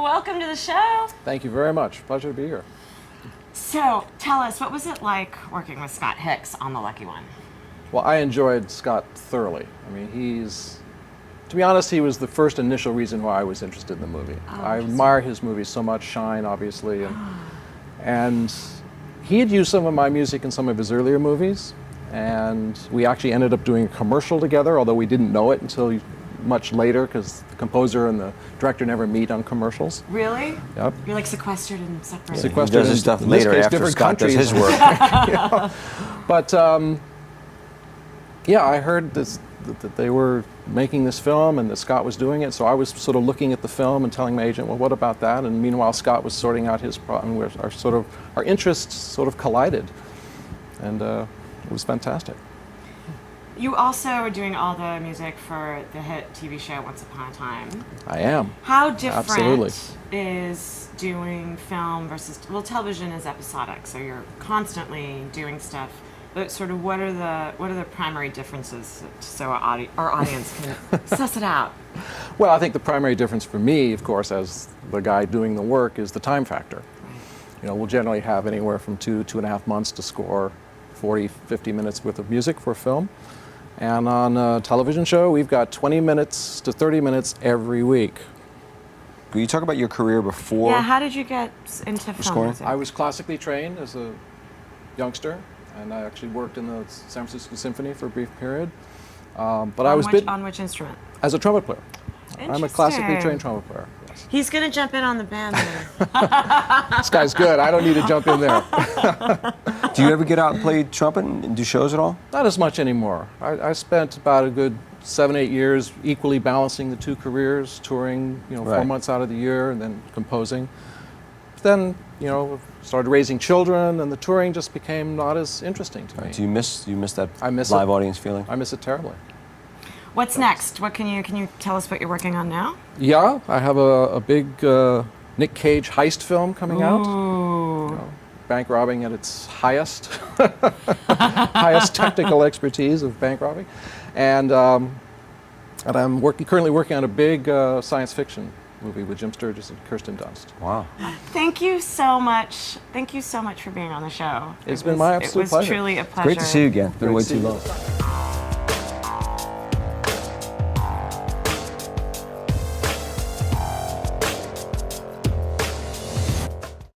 welcome to the show. Thank you very much. Pleasure to be here. So, tell us, what was it like working with Scott Hicks on The Lucky One? Well, I enjoyed Scott thoroughly. I mean, to be honest, he was the first initial reason why I was interested in the movie. I admire his movies so much, Shine, obviously, and he had used some of my music in some of his earlier movies, and we actually ended up doing a commercial together, although we didn't know it until much later, because the composer and the director never meet on commercials. Really? Yep. You're like sequestered and separated. Sequestered he does his stuff later after Scott does his work. But yeah, I heard that they were making this film and that Scott was doing it, so I was sort of looking at the film and telling my agent, well, what about that? And meanwhile, Scott was sorting out his problem, and our interests sort of collided, and it was fantastic. You also are doing all the music for the hit TV show Once Upon a Time. I am. How different Absolutely. is doing film versus, well, television is episodic, so you're constantly doing stuff. But sort of, what are the primary differences, so our audience can suss it out? Well, I think the primary difference for me, of course, as the guy doing the work, is the time factor. Right. You know, we'll generally have anywhere from 2.5 months to score 40, 50 minutes worth of music for a film. And on a television show, we've got 20 minutes to 30 minutes every week. Can you talk about your career before? Yeah, how did you get into film scoring? music? I was classically trained as a youngster, and I actually worked in the San Francisco Symphony for a brief period. But I was on which instrument? as a trumpet player. I'm a classically trained trumpet player. Yes. He's going to jump in on the band later. This guy's good. I don't need to jump in there. Do you ever get out and play trumpet and do shows at all? Not as much anymore. I spent about a good 7-8 years equally balancing the two careers, touring, 4 months out of the year, and then composing. Then, started raising children, and the touring just became not as interesting to me. Do you miss that I miss live it. audience feeling? I miss it terribly. What's next? What can you tell us what you're working on now? Yeah, I have a big Nick Cage heist film coming out. Ooh. Bank robbing at its highest, highest technical expertise of bank robbing, and I'm currently working on a big science fiction movie with Jim Sturgis and Kirsten Dunst. Wow. Thank you so much. Thank you so much for being on the show. It's been my absolute pleasure. It was truly a pleasure. Great to see you again. Been Great way to see too you. long.